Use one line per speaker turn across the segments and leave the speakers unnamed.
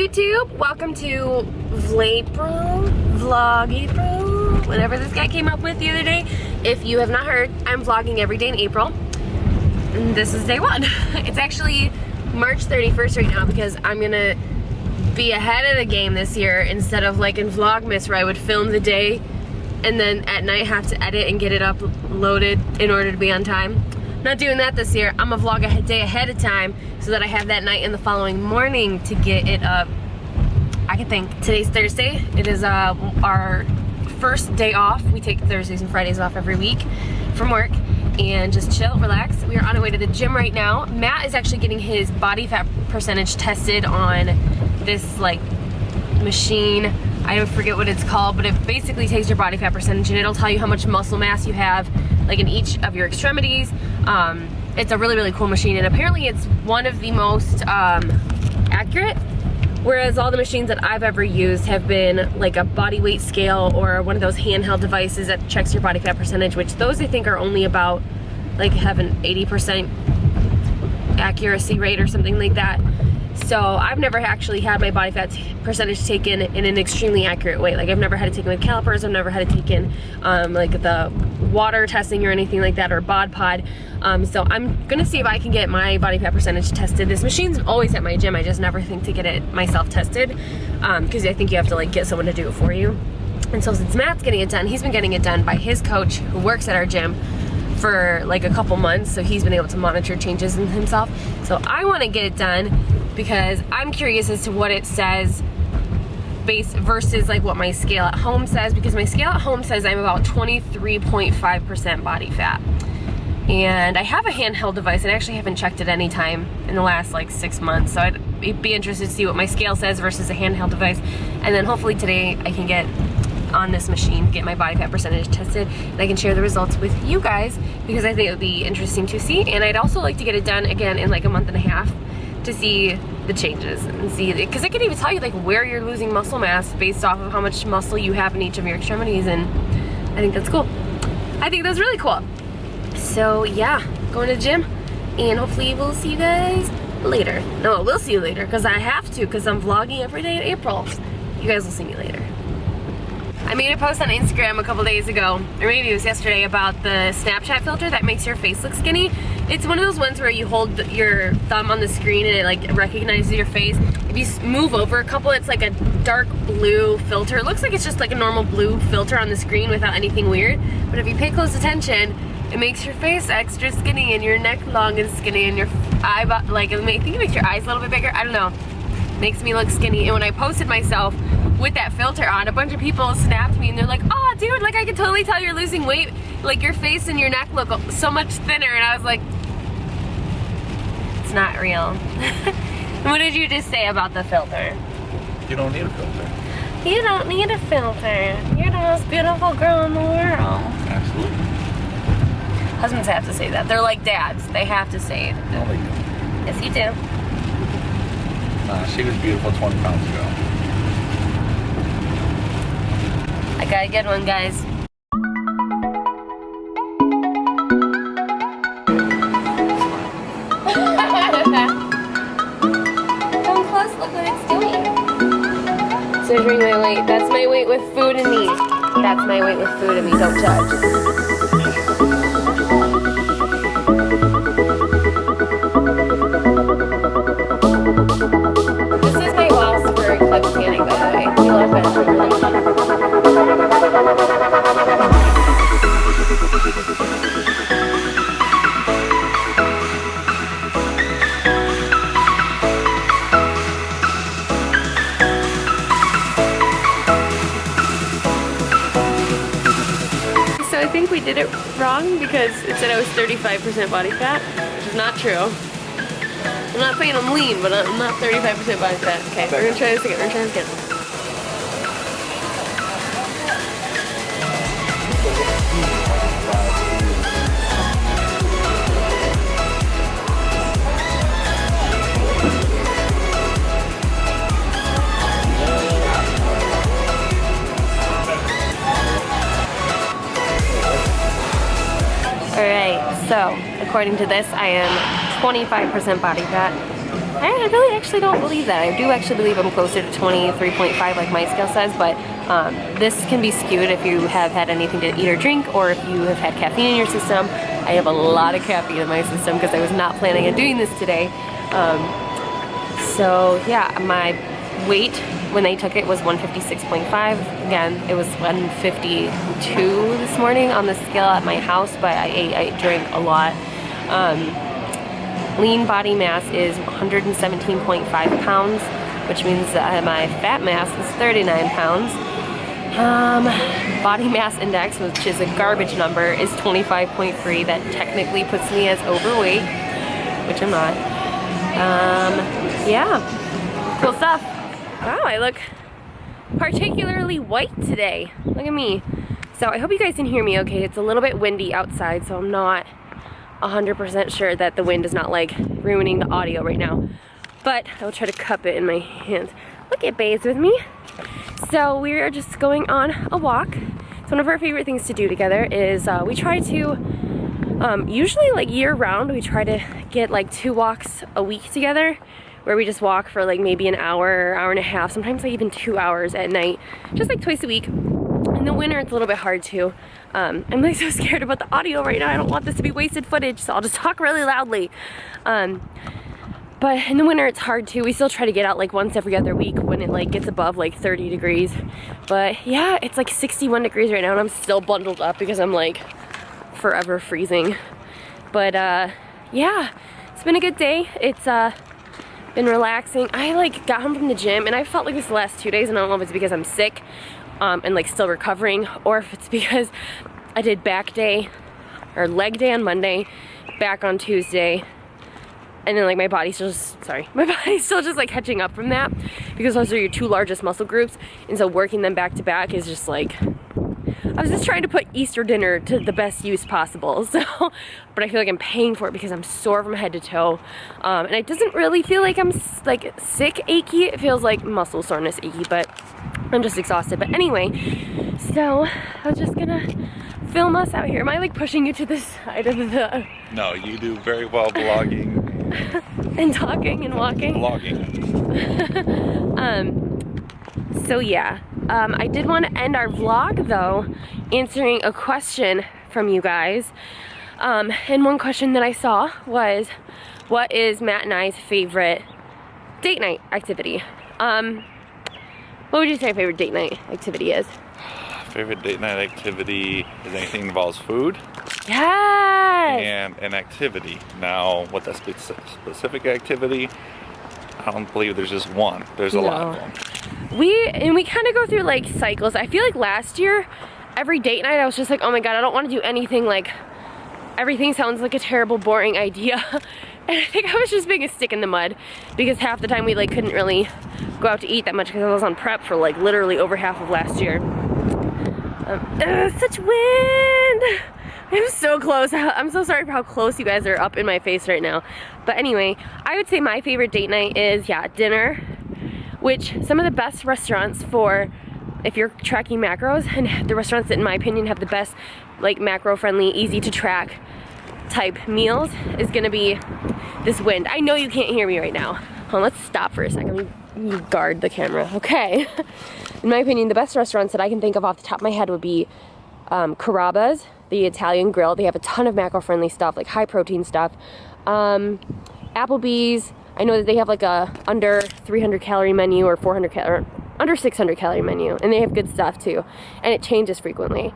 YouTube? Welcome to Vlapril, Vlog-April, whatever this guy came up with the other day. If you have not heard, I'm vlogging every day in April. And this is day one. It's actually March 31st right now because I'm gonna be ahead of the game this year instead of like in Vlogmas where I would film the day and then at night have to edit and get it uploaded in order to be on time. Not doing that this year. I'm gonna vlog a day ahead of time so that I have that night and the following morning to get it up. I can think. Today's Thursday. It is our first day off. We take Thursdays and Fridays off every week from work and just chill, relax. We are on our way to the gym right now. Matt is actually getting his body fat percentage tested on this like machine. I don't forget what it's called, but it basically takes your body fat percentage and it'll tell you how much muscle mass you have like in each of your extremities. It's a really, really cool machine, and apparently it's one of the most accurate, whereas all the machines that I've ever used have been like a body weight scale or one of those handheld devices that checks your body fat percentage, which those I think are only about like have an 80% accuracy rate or something like that. So I've never actually had my body fat percentage taken in an extremely accurate way. Like I've never had it taken with calipers, I've never had it taken like the water testing or anything like that, or bod pod. So I'm gonna see if I can get my body fat percentage tested. This machine's always at my gym, I just never think to get it myself tested because I think you have to like get someone to do it for you. And so since Matt's getting it done, he's been getting it done by his coach who works at our gym for like a couple months, so he's been able to monitor changes in himself. So I want to get it done because I'm curious as to what it says base versus like what my scale at home says, because my scale at home says I'm about 23.5% body fat. And I have a handheld device and I actually haven't checked it any time in the last like 6 months. So I'd be interested to see what my scale says versus a handheld device. And then hopefully today I can get on this machine, get my body fat percentage tested, and I can share the results with you guys because I think it would be interesting to see. And I'd also like to get it done again in like a month and a half to see the changes and see, because I can even tell you like where you're losing muscle mass based off of how much muscle you have in each of your extremities, and I think that's cool. I think that's really cool. So yeah, going to the gym, and hopefully we'll see you guys later. No, we'll see you later because I have to, because I'm vlogging every day in April. You guys will see me later. I made a post on Instagram a couple days ago, or maybe it was yesterday, about the Snapchat filter that makes your face look skinny. It's one of those ones where you hold your thumb on the screen and it like recognizes your face. If you move over a couple, it's like a dark blue filter. It looks like it's just like a normal blue filter on the screen without anything weird. But if you pay close attention, it makes your face extra skinny and your neck long and skinny and your eye, like I think it makes your eyes a little bit bigger. I don't know. Makes me look skinny. And when I posted myself with that filter on, a bunch of people snapped me and they're like, oh dude, like I can totally tell you're losing weight, like your face and your neck look so much thinner. And I was like, it's not real. What did you just say about the filter?
You don't need a filter.
You don't need a filter. You're the most beautiful girl in the world.
Absolutely.
Husbands have to say that. They're like dads, they have to say it.
No, they don't.
Yes, you do.
She was beautiful 20 pounds ago.
I got a good one, guys. Come close, look what it's doing. It's measuring my weight. That's my weight with food and me. That's my weight with food and me. Don't judge. This is my boss for eclipse tanning, by the way. We love it. So I think we did it wrong because it said I was 35% body fat, which is not true. I'm not saying I'm lean, but I'm not 35% body fat. Okay, we're gonna try this again. We're gonna try this again. Alright, so according to this, I am 25% body fat. I really actually don't believe that. I do actually believe I'm closer to 23.5 like my scale says, but this can be skewed if you have had anything to eat or drink, or if you have had caffeine in your system. I have a lot of caffeine in my system because I was not planning on doing this today. So yeah, my weight when I took it was 156.5. Again, it was 152 this morning on the scale at my house, but I drank a lot. Lean body mass is 117.5 pounds, which means that my fat mass is 39 pounds. Body mass index, which is a garbage number, is 25.3. That technically puts me as overweight, which I'm not. Yeah, cool stuff. Wow, I look particularly white today. Look at me. So I hope you guys can hear me okay. It's a little bit windy outside, so I'm not 100% sure that the wind is not like ruining the audio right now. But I will try to cup it in my hands. Look at Baze with me. So we're just going on a walk. So one of our favorite things to do together is we try to, usually like year round, we try to get like 2 walks a week together, where we just walk for like maybe an hour, hour and a half, sometimes like even 2 hours at night, just like twice a week. In the winter, it's a little bit hard too. I'm like so scared about the audio right now. I don't want this to be wasted footage, so I'll just talk really loudly. But in the winter, it's hard too. We still try to get out like once every other week when it like gets above like 30 degrees. But yeah, it's like 61 degrees right now, and I'm still bundled up because I'm like forever freezing. But yeah, it's been a good day. It's been relaxing. I like got home from the gym, and I felt like this the last 2 days, and I don't know if it's because I'm sick and like still recovering, or if it's because I did back day or leg day on Monday, back on Tuesday, and then like my body's still just, like catching up from that, because those are your 2 largest muscle groups, and so working them back to back is just like, I was just trying to put Easter dinner to the best use possible. So, but I feel like I'm paying for it because I'm sore from head to toe, and it doesn't really feel like I'm like sick achy. It feels like muscle soreness achy, but I'm just exhausted. But anyway, so I was just gonna film us out here. Am I like pushing you to the side of the...
No, you do very well vlogging.
And talking and walking.
Vlogging.
So yeah, I did want to end our vlog though answering a question from you guys. And one question that I saw was, what is Matt and I's favorite date night activity? What would you say your favorite date night activity is?
Favorite date night activity is anything that involves food.
Yes!
And an activity. Now, what that specific activity, I don't believe there's just one. There's a lot of them.
We kind of go through like cycles. I feel like last year, every date night I was just like, oh my god, I don't want to do anything, like everything sounds like a terrible, boring idea. And I think I was just being a stick in the mud, because half the time we like couldn't really go out to eat that much because I was on prep for like literally over half of last year. Such wind! I'm so close. I'm so sorry for how close you guys are up in my face right now. But anyway, I would say my favorite date night is, yeah, dinner, which some of the best restaurants for, if you're tracking macros, and the restaurants that in my opinion have the best like macro friendly, easy to track type meals, is gonna be this wind. I know you can't hear me right now. Hold on, let's stop for a second. You guard the camera. Okay. In my opinion, the best restaurants that I can think of off the top of my head would be Carrabba's, the Italian grill. They have a ton of macro-friendly stuff, like high-protein stuff. Applebee's, I know that they have like a under 300 calorie menu or 400 calorie, under 600 calorie menu, and they have good stuff too, and it changes frequently.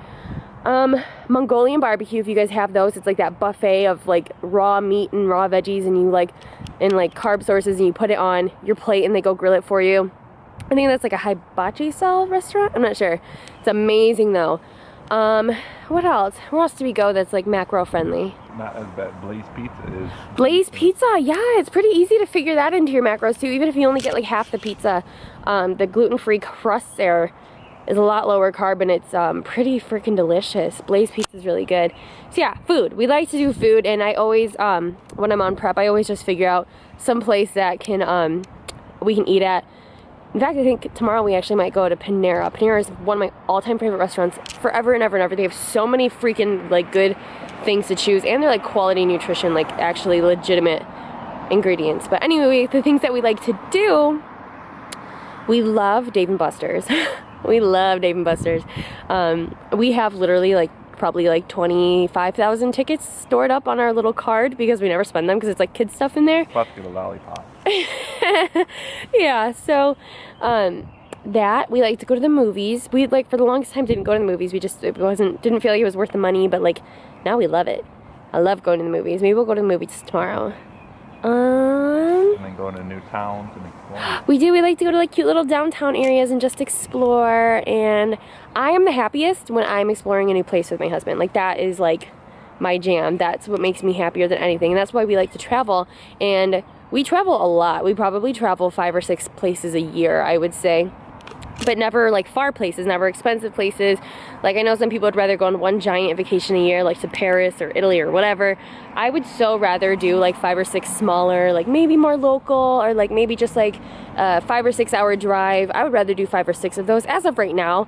Mongolian barbecue, if you guys have those, it's like that buffet of like raw meat and raw veggies, and you like, and like carb sources, and you put it on your plate and they go grill it for you. I think that's like a hibachi style restaurant. I'm not sure. It's amazing though. What else? Where else do we go that's like macro friendly?
Not as bad. Blaze Pizza is.
Blaze Pizza, yeah, it's pretty easy to figure that into your macros too, even if you only get like half the pizza. The gluten-free crust there is a lot lower carb, and it's pretty freaking delicious. Blaze Pizza is really good. So yeah, food. We like to do food, and I always, when I'm on prep, I always just figure out some place that can, we can eat at. In fact, I think tomorrow we actually might go to Panera. Panera is one of my all-time favorite restaurants forever and ever and ever. They have so many freaking like good things to choose, and they're like quality nutrition, like actually legitimate ingredients. But anyway, the things that we like to do, we love Dave & Buster's. We love Dave & Buster's. We have literally like probably like 25,000 tickets stored up on our little card because we never spend them because it's like kid stuff in there.
About to get a lollipop.
Yeah, so that we like to go to the movies. We like for the longest time didn't go to the movies. We just didn't feel like it was worth the money, but like now we love it. I love going to the movies. Maybe we'll go to the movies tomorrow.
And then going to new towns and explore.
We do. We like to go to like cute little downtown areas and just explore. And I am the happiest when I'm exploring a new place with my husband. Like that is like my jam. That's what makes me happier than anything. And that's why we like to travel. And we travel a lot. We probably travel 5 or 6 places a year, I would say. But never like far places, never expensive places. Like I know some people would rather go on one giant vacation a year, like to Paris or Italy or whatever. I would so rather do like 5 or 6 smaller, like maybe more local, or like maybe just like a 5 or 6 hour drive. I would rather do 5 or 6 of those as of right now,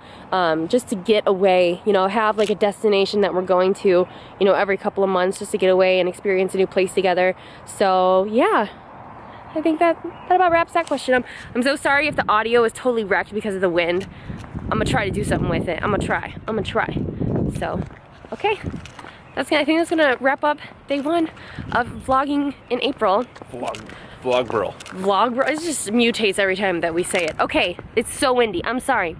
just to get away, you know, have like a destination that we're going to, you know, every couple of months just to get away and experience a new place together. So yeah. I think that about wraps that question. I'm so sorry if the audio is totally wrecked because of the wind. I'm gonna try to do something with it. I'm gonna try. So, okay. I think that's gonna wrap up day 1 of vlogging in April.
Vlapril.
Vlog, it just mutates every time that we say it. Okay, it's so windy. I'm sorry.